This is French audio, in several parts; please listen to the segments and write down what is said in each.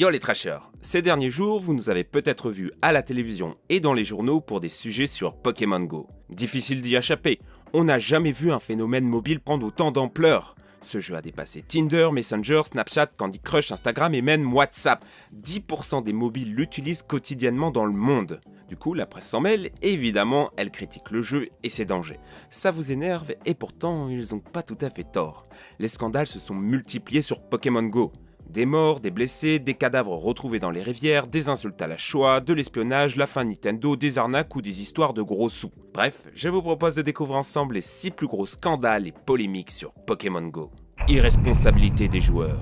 Yo les trashers, ces derniers jours, vous nous avez peut-être vus à la télévision et dans les journaux pour des sujets sur Pokémon Go. Difficile d'y échapper, on n'a jamais vu un phénomène mobile prendre autant d'ampleur. Ce jeu a dépassé Tinder, Messenger, Snapchat, Candy Crush, Instagram et même WhatsApp. 10% des mobiles l'utilisent quotidiennement dans le monde. Du coup, la presse s'en mêle et évidemment, elle critique le jeu et ses dangers. Ça vous énerve et pourtant, ils n'ont pas tout à fait tort. Les scandales se sont multipliés sur Pokémon Go. Des morts, des blessés, des cadavres retrouvés dans les rivières, des insultes à la Shoah, de l'espionnage, la fin Nintendo, des arnaques ou des histoires de gros sous. Bref, je vous propose de découvrir ensemble les 6 plus gros scandales et polémiques sur Pokémon Go. Irresponsabilité des joueurs.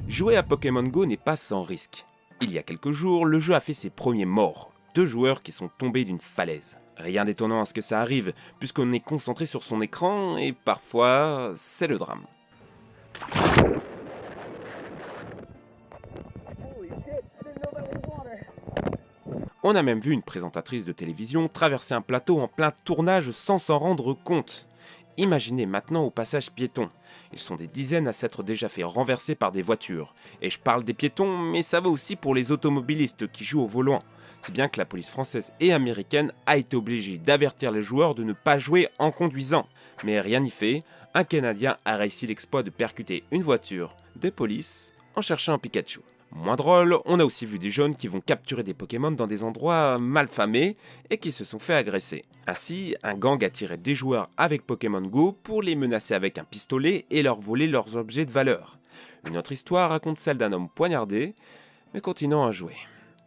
Jouer à Pokémon Go n'est pas sans risque. Il y a quelques jours, le jeu a fait ses premiers morts. 2 joueurs qui sont tombés d'une falaise. Rien d'étonnant à ce que ça arrive, puisqu'on est concentré sur son écran et parfois, c'est le drame. On a même vu une présentatrice de télévision traverser un plateau en plein tournage sans s'en rendre compte. Imaginez maintenant au passage piéton. Ils sont des dizaines à s'être déjà fait renverser par des voitures. Et je parle des piétons, mais ça va aussi pour les automobilistes qui jouent au volant. Si bien que la police française et américaine a été obligée d'avertir les joueurs de ne pas jouer en conduisant. Mais rien n'y fait, un Canadien a réussi l'exploit de percuter une voiture de police en cherchant un Pikachu. Moins drôle, on a aussi vu des jeunes qui vont capturer des Pokémon dans des endroits malfamés et qui se sont fait agresser. Ainsi, un gang a tiré des joueurs avec Pokémon Go pour les menacer avec un pistolet et leur voler leurs objets de valeur. Une autre histoire raconte celle d'un homme poignardé, mais continuant à jouer.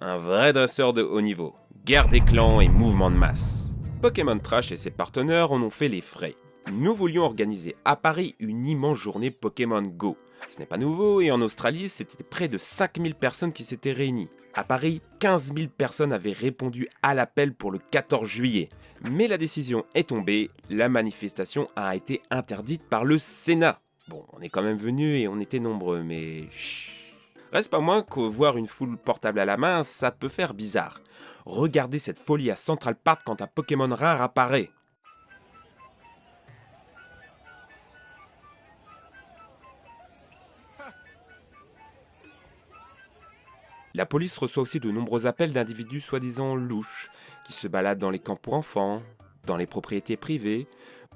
Un vrai dresseur de haut niveau, guerre des clans et mouvement de masse. Pokémon Trash et ses partenaires en ont fait les frais. Nous voulions organiser à Paris une immense journée Pokémon Go. Ce n'est pas nouveau et en Australie, c'était près de 5000 personnes qui s'étaient réunies. À Paris, 15 000 personnes avaient répondu à l'appel pour le 14 juillet. Mais la décision est tombée, la manifestation a été interdite par le Sénat. Bon, on est quand même venus et on était nombreux, mais chut. Reste pas moins que voir une foule portable à la main, ça peut faire bizarre. Regardez cette folie à Central Park quand un Pokémon rare apparaît. La police reçoit aussi de nombreux appels d'individus soi-disant louches, qui se baladent dans les camps pour enfants, dans les propriétés privées,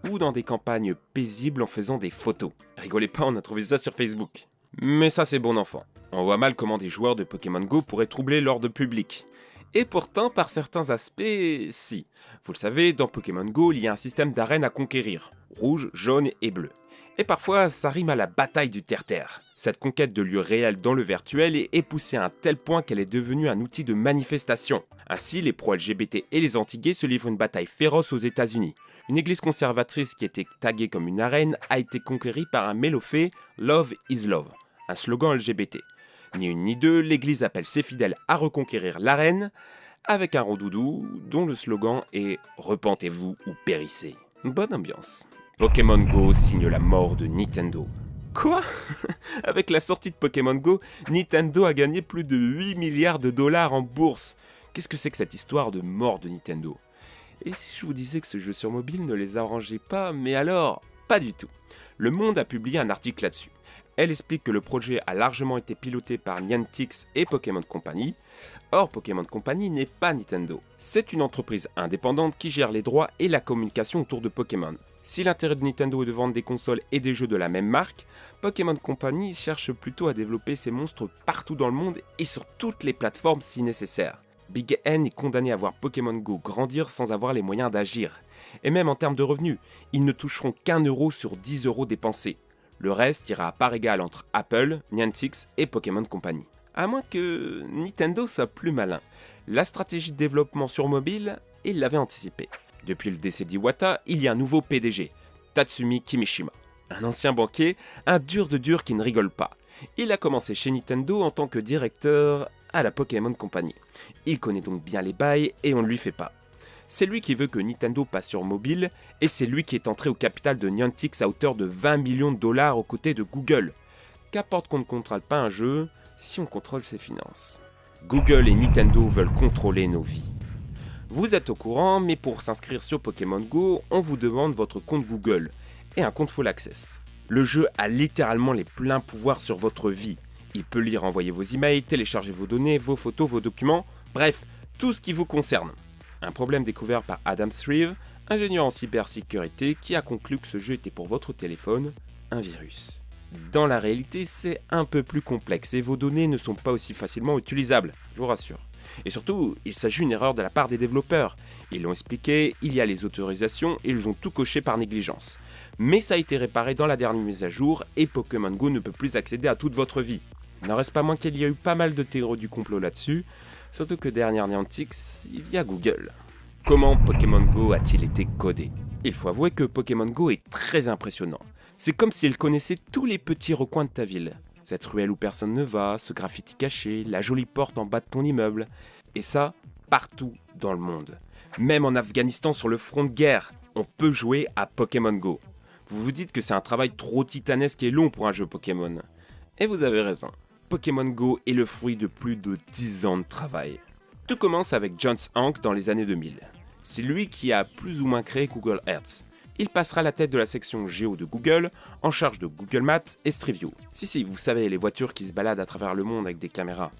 ou dans des campagnes paisibles en faisant des photos. Rigolez pas, on a trouvé ça sur Facebook. Mais ça c'est bon enfant. On voit mal comment des joueurs de Pokémon Go pourraient troubler l'ordre public. Et pourtant, par certains aspects, si. Vous le savez, dans Pokémon Go, il y a un système d'arènes à conquérir, rouge, jaune et bleu. Et parfois, ça rime à la bataille du terre-terre. Cette conquête de lieux réels dans le virtuel est poussée à un tel point qu'elle est devenue un outil de manifestation. Ainsi, les pro-LGBT et les anti-gays se livrent une bataille féroce aux États-Unis. Une église conservatrice qui était taguée comme une arène a été conquérie par un mélofée « Love is Love », un slogan LGBT. Ni une ni deux, l'église appelle ses fidèles à reconquérir l'arène avec un rondoudou dont le slogan est « Repentez-vous ou périssez ». Bonne ambiance. Pokémon Go signe la mort de Nintendo. Quoi? Avec la sortie de Pokémon Go, Nintendo a gagné plus de 8 milliards de dollars en bourse. Qu'est-ce que c'est que cette histoire de mort de Nintendo? Et si je vous disais que ce jeu sur mobile ne les arrangeait pas, mais alors, pas du tout. Le Monde a publié un article là-dessus. Elle explique que le projet a largement été piloté par Niantic et Pokémon Company. Or, Pokémon Company n'est pas Nintendo. C'est une entreprise indépendante qui gère les droits et la communication autour de Pokémon. Si l'intérêt de Nintendo est de vendre des consoles et des jeux de la même marque, Pokémon Company cherche plutôt à développer ses monstres partout dans le monde et sur toutes les plateformes si nécessaire. Big N est condamné à voir Pokémon Go grandir sans avoir les moyens d'agir. Et même en termes de revenus, ils ne toucheront qu'1 euro sur 10 euros dépensés. Le reste ira à part égale entre Apple, Niantic et Pokémon Company. À moins que Nintendo soit plus malin. La stratégie de développement sur mobile, il l'avait anticipé. Depuis le décès d'Iwata, il y a un nouveau PDG, Tatsumi Kimishima. Un ancien banquier, un dur de dur qui ne rigole pas. Il a commencé chez Nintendo en tant que directeur à la Pokémon Company. Il connaît donc bien les bails et on ne lui fait pas. C'est lui qui veut que Nintendo passe sur mobile et c'est lui qui est entré au capital de Niantic à hauteur de 20 millions de dollars aux côtés de Google. Qu'importe qu'on ne contrôle pas un jeu si on contrôle ses finances. Google et Nintendo veulent contrôler nos vies. Vous êtes au courant, mais pour s'inscrire sur Pokémon Go, on vous demande votre compte Google et un compte Full Access. Le jeu a littéralement les pleins pouvoirs sur votre vie. Il peut lire et envoyer vos emails, télécharger vos données, vos photos, vos documents, bref, tout ce qui vous concerne. Un problème découvert par Adam Thrive, ingénieur en cybersécurité, qui a conclu que ce jeu était pour votre téléphone un virus. Dans la réalité, c'est un peu plus complexe et vos données ne sont pas aussi facilement utilisables, je vous rassure. Et surtout, il s'agit d'une erreur de la part des développeurs. Ils l'ont expliqué, il y a les autorisations et ils ont tout coché par négligence. Mais ça a été réparé dans la dernière mise à jour et Pokémon Go ne peut plus accéder à toute votre vie. Il n'en reste pas moins qu'il y a eu pas mal de théories du complot là-dessus, surtout que derrière Niantic, il y a Google. Comment Pokémon Go a-t-il été codé? Il faut avouer que Pokémon Go est très impressionnant. C'est comme s'il connaissait tous les petits recoins de ta ville. Cette ruelle où personne ne va, ce graffiti caché, la jolie porte en bas de ton immeuble. Et ça, partout dans le monde. Même en Afghanistan sur le front de guerre, on peut jouer à Pokémon Go. Vous vous dites que c'est un travail trop titanesque et long pour un jeu Pokémon. Et vous avez raison. Pokémon Go est le fruit de plus de 10 ans de travail. Tout commence avec John Hank dans les années 2000. C'est lui qui a plus ou moins créé Google Earth. Il passera à la tête de la section Géo de Google, en charge de Google Maps et Street View. Si, vous savez, les voitures qui se baladent à travers le monde avec des caméras.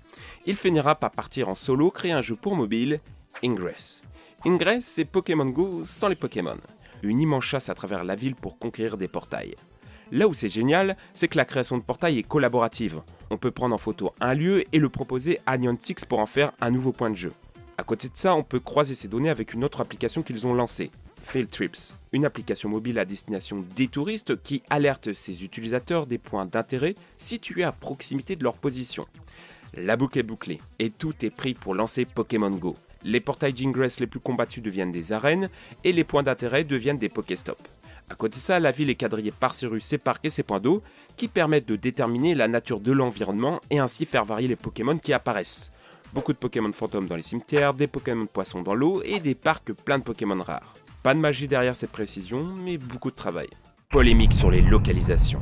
Il finira par partir en solo, créer un jeu pour mobile, Ingress. Ingress, c'est Pokémon Go sans les Pokémon. Une immense chasse à travers la ville pour conquérir des portails. Là où c'est génial, c'est que la création de portails est collaborative. On peut prendre en photo un lieu et le proposer à Niantic pour en faire un nouveau point de jeu. À côté de ça, on peut croiser ces données avec une autre application qu'ils ont lancée, Field Trips, une application mobile à destination des touristes qui alerte ses utilisateurs des points d'intérêt situés à proximité de leur position. La boucle est bouclée et tout est pris pour lancer Pokémon Go. Les portails d'Ingress les plus combattus deviennent des arènes et les points d'intérêt deviennent des Pokéstops. À côté de ça, la ville est quadrillée par ses rues, ses parcs et ses points d'eau qui permettent de déterminer la nature de l'environnement et ainsi faire varier les Pokémon qui apparaissent. Beaucoup de Pokémon fantômes dans les cimetières, des Pokémon poissons dans l'eau et des parcs pleins de Pokémon rares. Pas de magie derrière cette précision, mais beaucoup de travail. Polémique sur les localisations.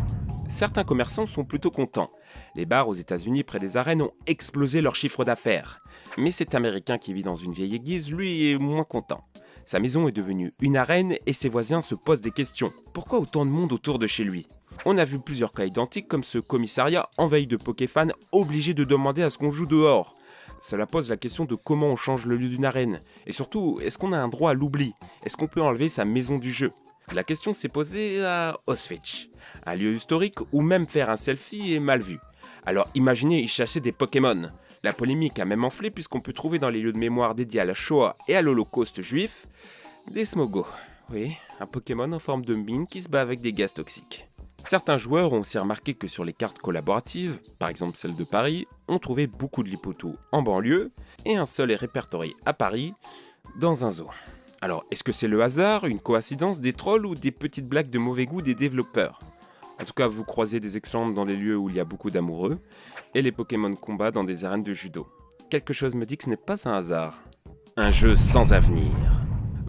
Certains commerçants sont plutôt contents. Les bars aux États-Unis près des arènes ont explosé leur chiffre d'affaires. Mais cet Américain qui vit dans une vieille église, lui, est moins content. Sa maison est devenue une arène et ses voisins se posent des questions. Pourquoi autant de monde autour de chez lui? On a vu plusieurs cas identiques comme ce commissariat envahi de Pokéfans obligé de demander à ce qu'on joue dehors. Cela pose la question de comment on change le lieu d'une arène. Et surtout, est-ce qu'on a un droit à l'oubli? Est-ce qu'on peut enlever sa maison du jeu? La question s'est posée à Auschwitz, un lieu historique où même faire un selfie est mal vu. Alors imaginez y chasser des Pokémon. La polémique a même enflé puisqu'on peut trouver dans les lieux de mémoire dédiés à la Shoah et à l'Holocauste juif, des Smogo. Oui, un Pokémon en forme de mine qui se bat avec des gaz toxiques. Certains joueurs ont aussi remarqué que sur les cartes collaboratives, par exemple celle de Paris, on trouvait beaucoup de Lipoto en banlieue et un seul est répertorié à Paris, dans un zoo. Alors, est-ce que c'est le hasard, une coïncidence, des trolls ou des petites blagues de mauvais goût des développeurs? En tout cas, vous croisez des exemples dans les lieux où il y a beaucoup d'amoureux, et les Pokémon combat dans des arènes de judo. Quelque chose me dit que ce n'est pas un hasard. Un jeu sans avenir.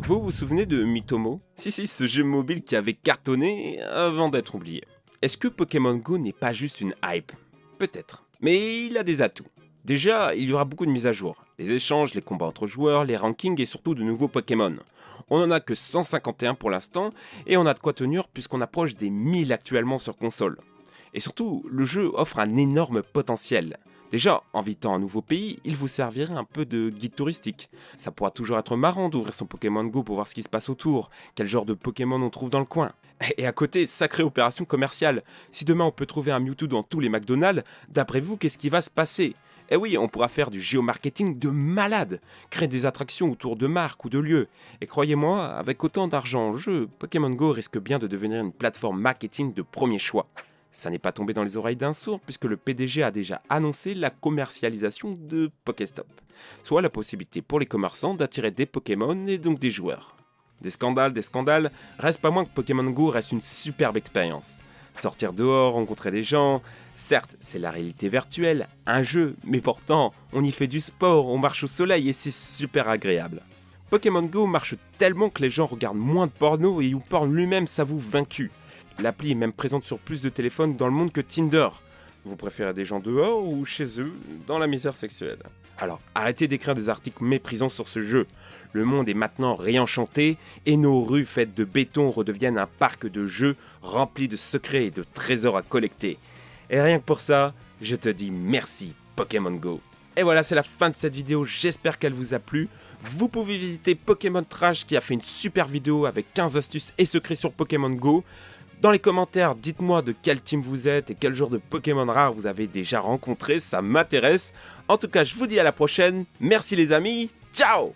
Vous vous souvenez de Mitomo? Si, ce jeu mobile qui avait cartonné avant d'être oublié. Est-ce que Pokémon Go n'est pas juste une hype? Peut-être. Mais il a des atouts. Déjà, il y aura beaucoup de mises à jour. Les échanges, les combats entre joueurs, les rankings et surtout de nouveaux Pokémon. On n'en a que 151 pour l'instant et on a de quoi tenir puisqu'on approche des 1000 actuellement sur console. Et surtout, le jeu offre un énorme potentiel. Déjà, en visitant un nouveau pays, il vous servirait un peu de guide touristique. Ça pourra toujours être marrant d'ouvrir son Pokémon Go pour voir ce qui se passe autour, quel genre de Pokémon on trouve dans le coin. Et à côté, sacrée opération commerciale. Si demain on peut trouver un Mewtwo dans tous les McDonald's, d'après vous, qu'est-ce qui va se passer? Eh oui, on pourra faire du géomarketing de malade, créer des attractions autour de marques ou de lieux. Et croyez-moi, avec autant d'argent en jeu, Pokémon Go risque bien de devenir une plateforme marketing de premier choix. Ça n'est pas tombé dans les oreilles d'un sourd puisque le PDG a déjà annoncé la commercialisation de Pokéstop, soit la possibilité pour les commerçants d'attirer des Pokémon et donc des joueurs. Des scandales, reste pas moins que Pokémon Go reste une superbe expérience. Sortir dehors, rencontrer des gens, certes c'est la réalité virtuelle, un jeu, mais pourtant on y fait du sport, on marche au soleil et c'est super agréable. Pokémon Go marche tellement que les gens regardent moins de porno et YouPorn lui-même s'avoue vaincu. L'appli est même présente sur plus de téléphones dans le monde que Tinder. Vous préférez des gens dehors ou chez eux, dans la misère sexuelle? Alors, arrêtez d'écrire des articles méprisants sur ce jeu. Le monde est maintenant réenchanté et nos rues faites de béton redeviennent un parc de jeux rempli de secrets et de trésors à collecter. Et rien que pour ça, je te dis merci Pokémon Go. Et voilà, c'est la fin de cette vidéo, j'espère qu'elle vous a plu. Vous pouvez visiter Pokémon Trash qui a fait une super vidéo avec 15 astuces et secrets sur Pokémon Go. Dans les commentaires, dites-moi de quel team vous êtes et quel genre de Pokémon rare vous avez déjà rencontré, ça m'intéresse. En tout cas, je vous dis à la prochaine, merci les amis, ciao!